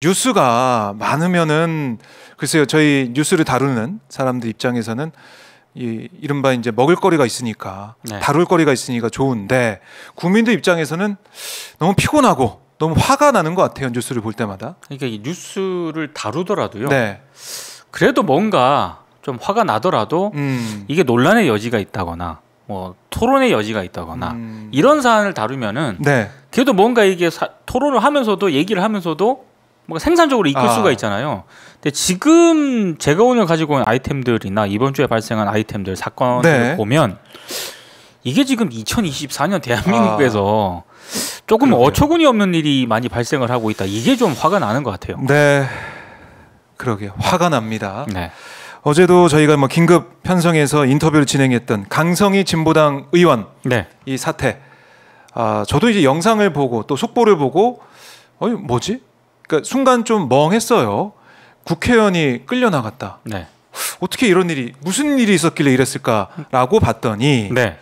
뉴스가 많으면은 글쎄요, 저희 뉴스를 다루는 사람들 입장에서는 이른바 이제 먹을거리가 있으니까 네. 다룰거리가 있으니까 좋은데 국민들 입장에서는 너무 피곤하고 너무 화가 나는 것 같아요. 뉴스를 볼 때마다. 그러니까 이 뉴스를 다루더라도요. 네. 그래도 뭔가 좀 화가 나더라도 이게 논란의 여지가 있다거나 뭐 토론의 여지가 있다거나 이런 사안을 다루면은 네. 그래도 뭔가 이게 토론을 하면서도 얘기를 하면서도 뭔가 생산적으로 이끌 수가 있잖아요. 근데 지금 제가 오늘 가지고 온 아이템들이나 이번 주에 발생한 아이템들 사건을 네. 보면 이게 지금 2024년 대한민국에서 조금 그러게요. 어처구니 없는 일이 많이 발생을 하고 있다. 이게 좀 화가 나는 것 같아요. 네. 그러게요. 화가 납니다. 네. 어제도 저희가 뭐 긴급 편성해서 인터뷰를 진행했던 강성희 진보당 의원 네. 이 사태. 저도 이제 영상을 보고 또 속보를 보고 뭐지? 그러니까 순간 좀 멍했어요. 국회의원이 끌려나갔다. 네. 어떻게 이런 일이 무슨 일이 있었길래 이랬을까라고 봤더니 네.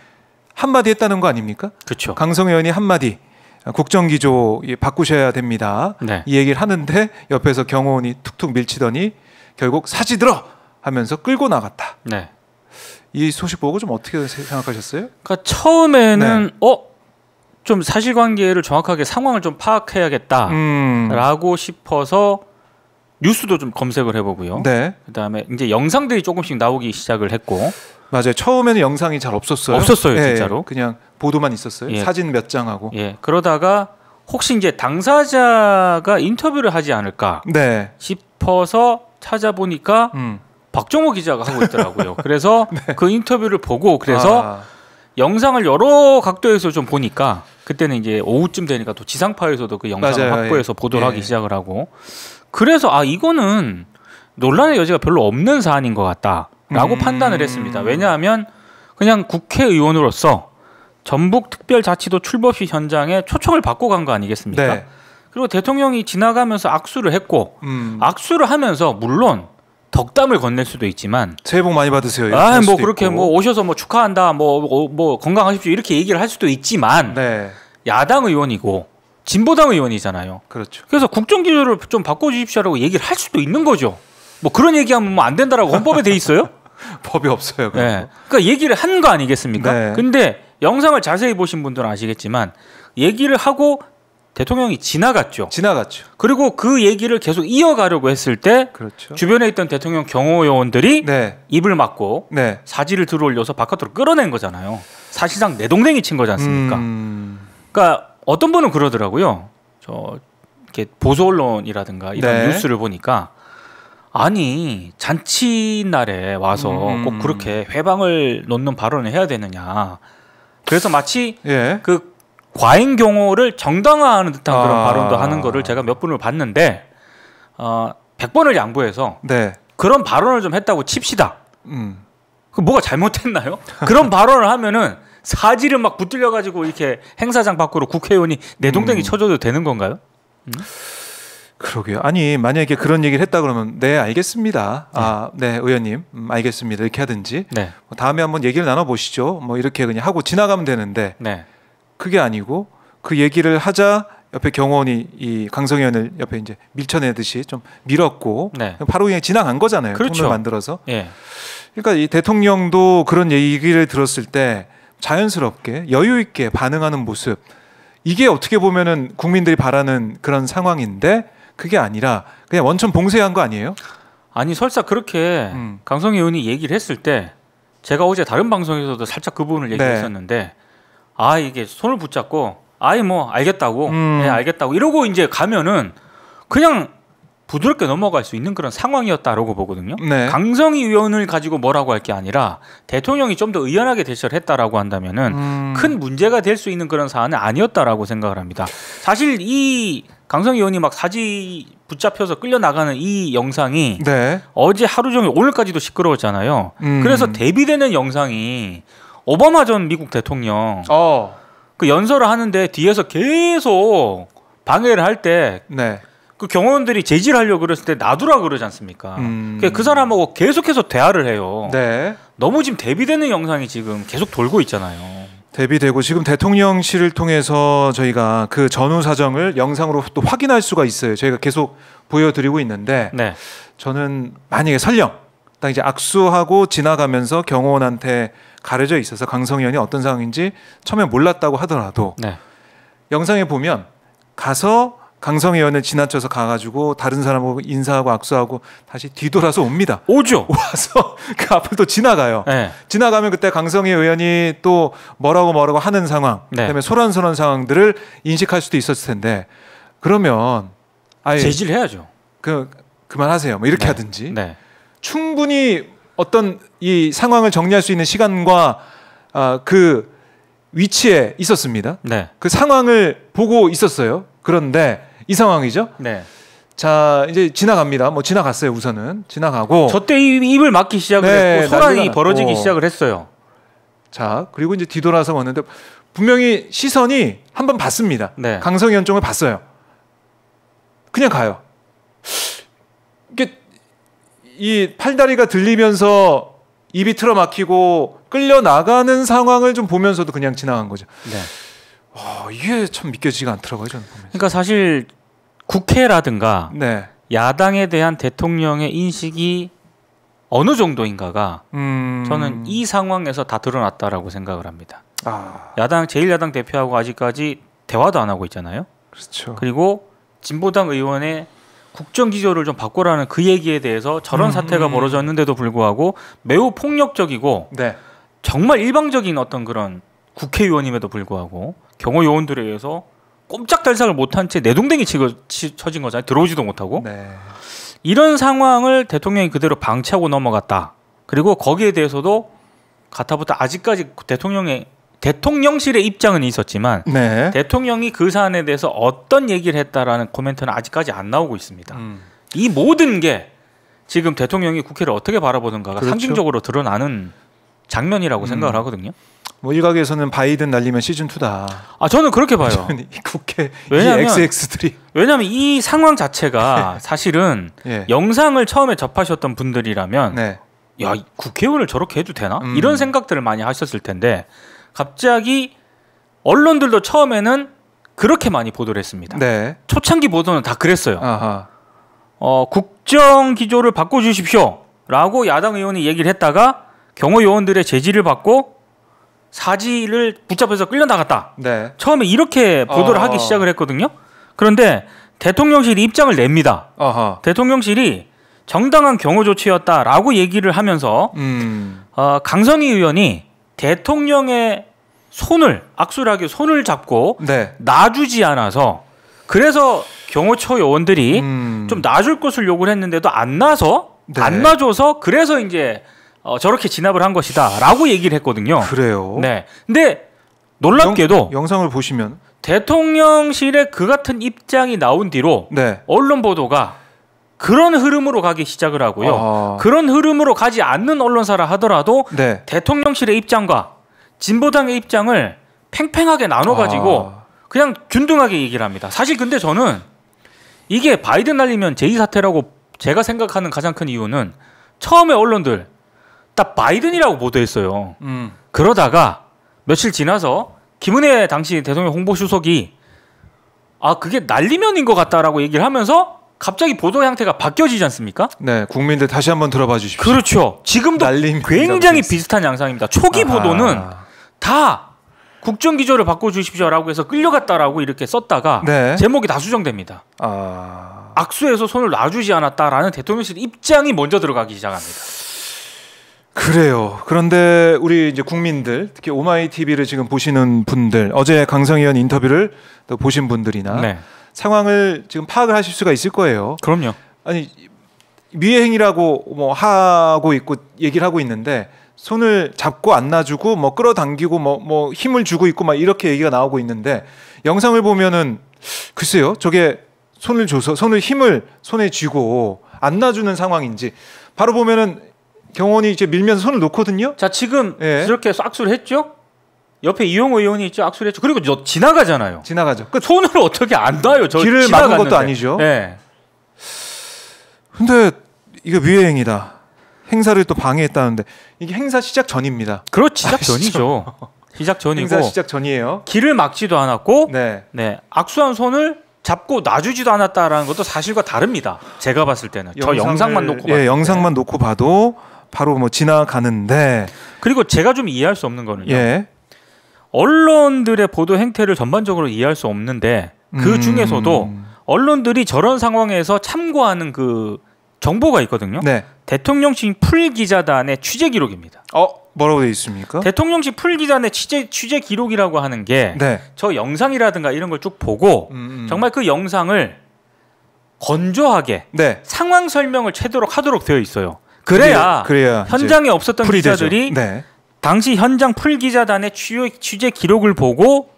한마디 했다는 거 아닙니까? 그렇죠. 강성 의원이 한마디 국정기조 바꾸셔야 됩니다. 네. 이 얘기를 하는데 옆에서 경호원이 툭툭 밀치더니 결국 사지 들어 하면서 끌고 나갔다. 네. 이 소식 보고 좀 어떻게 생각하셨어요? 그러니까 처음에는 좀 사실관계를 정확하게 상황을 좀 파악해야겠다라고 싶어서 뉴스도 좀 검색을 해보고요. 네. 그다음에 이제 영상들이 조금씩 나오기 시작을 했고. 맞아요. 처음에는 영상이 잘 없었어요. 없었어요, 진짜로. 그냥 보도만 있었어요. 예. 사진 몇 장하고. 예. 그러다가 혹시 이제 당사자가 인터뷰를 하지 않을까 네. 싶어서 찾아보니까 박정호 기자가 하고 있더라고요. 그래서 그 인터뷰를 보고 그래서 영상을 여러 각도에서 좀 보니까 그때는 이제 오후쯤 되니까 또 지상파에서도 그 영상을 맞아요. 확보해서 보도를 하기 시작을 하고 그래서 이거는 논란의 여지가 별로 없는 사안인 것 같다라고 판단을 했습니다. 왜냐하면 그냥 국회의원으로서 전북특별자치도 출범식 현장에 초청을 받고 간 거 아니겠습니까? 네. 그리고 대통령이 지나가면서 악수를 했고 악수를 하면서 물론 덕담을 건넬 수도 있지만 새해 복 많이 받으세요. 뭐 그렇게 있고. 뭐 오셔서 뭐 축하한다, 뭐 건강하십시오 이렇게 얘기를 할 수도 있지만 네. 야당 의원이고 진보당 의원이잖아요. 그렇죠. 그래서 국정기조를 좀 바꿔주십시오라고 얘기를 할 수도 있는 거죠. 뭐 그런 얘기하면 뭐 안 된다라고 헌법에 돼 있어요? 법이 없어요. 네. 그러니까 얘기를 한 거 아니겠습니까? 네. 근데 영상을 자세히 보신 분들은 아시겠지만 얘기를 하고 대통령이 지나갔죠. 그리고 그 얘기를 계속 이어가려고 했을 때 그렇죠. 주변에 있던 대통령 경호요원들이 네. 입을 막고 네. 사지를 들어올려서 바깥으로 끌어낸 거잖아요. 사실상 내동댕이 친 거지 않습니까? 그러니까 어떤 분은 그러더라고요. 이렇게 보수 언론이라든가 이런 네. 뉴스를 보니까 아니 잔치날에 와서 꼭 그렇게 회방을 놓는 발언을 해야 되느냐. 그래서 마치 그 과잉 경호를 정당화하는 듯한 그런 발언도 하는 거를 제가 몇 분을 봤는데 100번을 양보해서 그런 발언을 좀 했다고 칩시다. 그 뭐가 잘못했나요? 그런 발언을 하면은 사지를 막 붙들려 가지고 이렇게 행사장 밖으로 국회의원이 내동댕이 쳐줘도 되는 건가요? 그러게요. 아니 만약에 그런 얘기를 했다 그러면 네 알겠습니다. 네 의원님 알겠습니다 이렇게 하든지 다음에 한번 얘기를 나눠보시죠. 뭐 이렇게 그냥 하고 지나가면 되는데 그게 아니고 그 얘기를 하자 옆에 경호원이 이 강성 의원을 옆에 이제 밀쳐내듯이 좀 밀었고 바로 그냥 지나간 거잖아요. 그렇죠. 톤을 만들어서. 그러니까 이 대통령도 그런 얘기를 들었을 때 자연스럽게 여유 있게 반응하는 모습 이게 어떻게 보면은 국민들이 바라는 그런 상황인데 그게 아니라 그냥 원천 봉쇄한 거 아니에요? 아니 설사 그렇게 강성희 의원이 얘기를 했을 때 제가 어제 다른 방송에서도 살짝 그 부분을 얘기했었는데 이게 손을 붙잡고 뭐 알겠다고 알겠다고 이러고 이제 가면은 그냥 부드럽게 넘어갈 수 있는 그런 상황이었다라고 보거든요. 강성희 의원을 가지고 뭐라고 할 게 아니라 대통령이 좀 더 의연하게 대처를 했다라고 한다면은 큰 문제가 될 수 있는 그런 사안은 아니었다라고 생각을 합니다. 사실 이 강성희 의원이 막 사지 붙잡혀서 끌려나가는 이 영상이 어제 하루 종일 오늘까지도 시끄러웠잖아요. 그래서 대비되는 영상이 오바마 전 미국 대통령 그 연설을 하는데 뒤에서 계속 방해를 할 때 그 경호원들이 제지하려고 그랬을 때 놔두라 그러지 않습니까? 그 사람하고 계속해서 대화를 해요. 너무 지금 대비되는 영상이 지금 계속 돌고 있잖아요. 대비되고 지금 대통령실을 통해서 저희가 그 전후 사정을 영상으로 또 확인할 수가 있어요. 저희가 계속 보여드리고 있는데 네. 저는 만약에 설령 딱 이제 악수하고 지나가면서 경호원한테 가려져 있어서 강성희 의원이 어떤 상황인지 처음에 몰랐다고 하더라도 네. 영상에 보면 가서 강성희 의원을 지나쳐서 가가지고 다른 사람하고 인사하고 악수하고 다시 뒤돌아서 옵니다. 오죠. 와서 그 앞을 또 지나가요. 네. 지나가면 그때 강성희 의원이 또 뭐라고 하는 상황, 네. 그다음에 소란스러운 상황들을 인식할 수도 있었을 텐데 그러면 아예 제지를 해야죠. 그만하세요. 뭐 이렇게 네. 하든지 네. 충분히 어떤 이 상황을 정리할 수 있는 시간과 그 위치에 있었습니다. 네. 그 상황을 보고 있었어요. 그런데 이 상황이죠. 네. 자 이제 지나갑니다. 뭐 지나갔어요. 우선은 지나가고 저 때 입을 막기 시작을 네, 했고 소란이 난리가 벌어지기 났고. 시작을 했어요. 자 그리고 이제 뒤돌아서 왔는데 분명히 시선이 한번 봤습니다. 네. 강성희 의원 쪽을 봤어요. 그냥 가요. 이게 이 팔다리가 들리면서 입이 틀어막히고 끌려 나가는 상황을 좀 보면서도 그냥 지나간 거죠. 네. 이게 참 믿겨지지가 않더라고요. 저는 보면서. 그러니까 사실 국회라든가 네. 야당에 대한 대통령의 인식이 어느 정도인가가 저는 이 상황에서 다 드러났다라고 생각을 합니다. 제1야당 대표하고 아직까지 대화도 안 하고 있잖아요. 그렇죠. 그리고 진보당 의원의 국정기조를 좀 바꾸라는 그 얘기에 대해서 저런 사태가 벌어졌는데도 불구하고 매우 폭력적이고 네. 정말 일방적인 어떤 그런 국회의원임에도 불구하고 경호요원들에 의해서 꼼짝달싹을 못한 채 내동댕이 쳐진 거잖아요. 들어오지도 못하고. 네. 이런 상황을 대통령이 그대로 방치하고 넘어갔다. 그리고 거기에 대해서도 가타부터 아직까지 대통령실의 입장은 있었지만 네. 대통령이 그 사안에 대해서 어떤 얘기를 했다라는 코멘트는 아직까지 안 나오고 있습니다. 이 모든 게 지금 대통령이 국회를 어떻게 바라보는가가 그렇죠. 상징적으로 드러나는 장면이라고 생각을 하거든요. 뭐 일각에서는 바이든 날리면 시즌 2다. 저는 그렇게 봐요. 이 국회 왜냐하면- 이 XX들이 왜냐하면 이 상황 자체가 사실은 예. 영상을 처음에 접하셨던 분들이라면 네. 야, 이 국회의원을 저렇게 해도 되나? 이런 생각들을 많이 하셨을 텐데 갑자기 언론들도 처음에는 그렇게 많이 보도를 했습니다. 네. 초창기 보도는 다 그랬어요. 아하. 국정 기조를 바꿔주십시오라고 야당 의원이 얘기를 했다가 경호요원들의 제지를 받고 사지를 붙잡혀서 끌려나갔다. 네. 처음에 이렇게 보도를 하기 시작을 했거든요. 그런데 대통령실이 입장을 냅니다. 아하. 대통령실이 정당한 경호 조치였다라고 얘기를 하면서 강성희 의원이 대통령의 악수를 하기 손을 잡고 네. 놔주지 않아서 그래서 경호처 요원들이 좀 놔줄 것을 요구를 했는데도 안 놔서 네. 안 놔줘서 그래서 이제 저렇게 진압을 한 것이다라고 얘기를 했거든요. 그래요. 네. 근데 놀랍게도 영상을 보시면 대통령실의 그 같은 입장이 나온 뒤로 네. 언론 보도가 그런 흐름으로 가기 시작을 하고요. 그런 흐름으로 가지 않는 언론사라 하더라도 네. 대통령실의 입장과 진보당의 입장을 팽팽하게 나눠가지고 그냥 균등하게 얘기를 합니다. 사실 근데 저는 이게 바이든 날리면 제2사태라고 제가 생각하는 가장 큰 이유는 처음에 언론들 딱 바이든이라고 보도했어요. 그러다가 며칠 지나서 김은혜 당시 대통령 홍보수석이 그게 날리면인 것 같다라고 얘기를 하면서 갑자기 보도 형태가 바뀌어지지 않습니까? 네, 국민들 다시 한번 들어봐 주십시오. 그렇죠. 지금도 굉장히 비슷한 양상입니다. 초기 보도는 다 국정기조를 바꿔주십시오라고 해서 끌려갔다라고 이렇게 썼다가 네. 제목이 다 수정됩니다. 악수해서 손을 놔주지 않았다라는 대통령실 입장이 먼저 들어가기 시작합니다. 그래요. 그런데 우리 이제 국민들, 특히 오마이 TV를 지금 보시는 분들, 어제 강성희 의원 인터뷰를 또 보신 분들이나 네. 상황을 지금 파악을 하실 수가 있을 거예요. 그럼요. 아니 미해행위라고 뭐 하고 있고 얘기를 하고 있는데 손을 잡고 안 놔주고 뭐 끌어당기고 뭐 힘을 주고 있고 막 이렇게 얘기가 나오고 있는데 영상을 보면은 글쎄요, 저게 손을 줘서 힘을 손에 쥐고 안 놔주는 상황인지 바로 보면은 경호원이 이제 밀면서 손을 놓거든요. 자, 지금 이렇게 악수를 했죠? 옆에 이용호 의원이 있죠. 악수를 했죠. 그리고 지나가잖아요. 지나가죠. 끝. 손을 어떻게 안 놔요? 길을 막은 것도 아니죠. 네. 근데 이게 위해행위다. 행사를 또 방해했다는데 이게 행사 시작 전입니다. 그렇죠. 시작 전이죠. 시작 전이고 행사 시작 전이에요. 길을 막지도 않았고 네. 네, 악수한 손을 잡고 놔주지도 않았다라는 것도 사실과 다릅니다. 제가 봤을 때는 저 영상만 놓고 봤을 때. 영상만 놓고 봐도 바로 뭐 지나가는데 그리고 제가 좀 이해할 수 없는 거는요. 예. 언론들의 보도 행태를 전반적으로 이해할 수 없는데 그 중에서도 언론들이 저런 상황에서 참고하는 그 정보가 있거든요. 네. 대통령실 풀기자단의 취재 기록입니다. 뭐라고 되어 있습니까? 대통령실 풀기자단의 취재 기록이라고 하는 게 저 네. 영상이라든가 이런 걸 쭉 보고 정말 그 영상을 건조하게 네. 상황 설명을 채도록 하도록 되어 있어요. 그래야 현장에 없었던 기자들이 네. 당시 현장 풀기자단의 취재 기록을 보고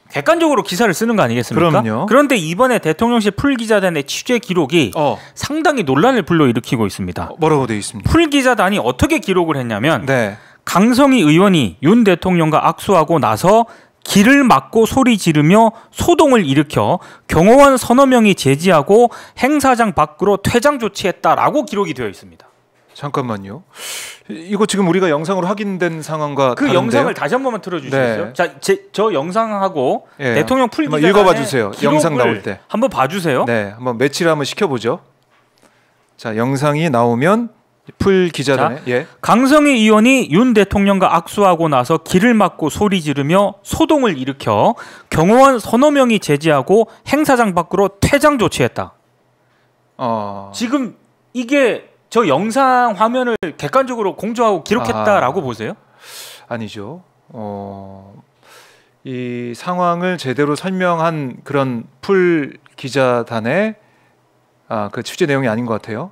객관적으로 기사를 쓰는 거 아니겠습니까? 그럼요. 그런데 이번에 대통령실 풀기자단의 취재 기록이 상당히 논란을 불러일으키고 있습니다. 뭐라고 되어 있습니까? 풀기자단이 어떻게 기록을 했냐면 네. 강성희 의원이 윤 대통령과 악수하고 나서 길을 막고 소리 지르며 소동을 일으켜 경호원 서너 명이 제지하고 행사장 밖으로 퇴장 조치했다라고 기록이 되어 있습니다. 잠깐만요. 이거 지금 우리가 영상으로 확인된 상황과 그 다른데요? 영상을 다시 한 번만 틀어주시겠어요? 네. 자, 저 영상하고 예. 대통령 풀기자단의 읽어봐 주세요. 영상 나올 때 한번 봐주세요. 네, 한번 매치를 한번 시켜보죠. 자, 영상이 나오면 풀기자단의 예. 강성희 의원이 윤 대통령과 악수하고 나서 길을 막고 소리 지르며 소동을 일으켜 경호원 서너 명이 제지하고 행사장 밖으로 퇴장 조치했다. 지금 이게 저 영상 화면을 객관적으로 공조하고 기록했다라고 보세요? 아니죠. 이 상황을 제대로 설명한 그런 풀 기자단의 그 취재 내용이 아닌 것 같아요.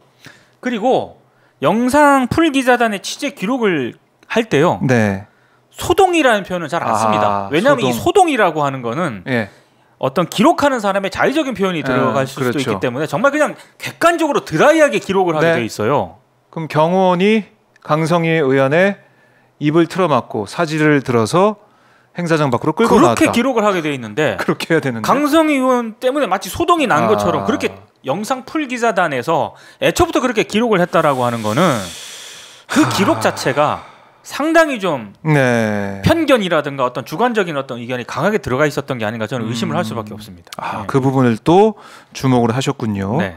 그리고 영상 풀 기자단의 취재 기록을 할 때요. 네. 소동이라는 표현은 잘 안 씁니다. 왜냐하면 이 소동이라고 하는 거는 예. 어떤 기록하는 사람의 자의적인 표현이 들어갈 수도 있기 때문에 정말 그냥 객관적으로 드라이하게 기록을 하게 돼 있어요. 그럼 경호원이 강성희 의원의 입을 틀어막고 사지를 들어서 행사장 밖으로 끌고 나왔다. 그렇게 기록을 하게 돼 있는데 그렇게 해야 되는데 강성희 의원 때문에 마치 소동이 난 것처럼 그렇게 영상 풀 기자단에서 애초부터 그렇게 기록을 했다라고 하는 거는 그 기록 자체가 상당히 좀 편견이라든가 어떤 주관적인 어떤 의견이 강하게 들어가 있었던 게 아닌가 저는 의심을 할 수밖에 없습니다. 그 부분을 또 주목을 하셨군요. 네.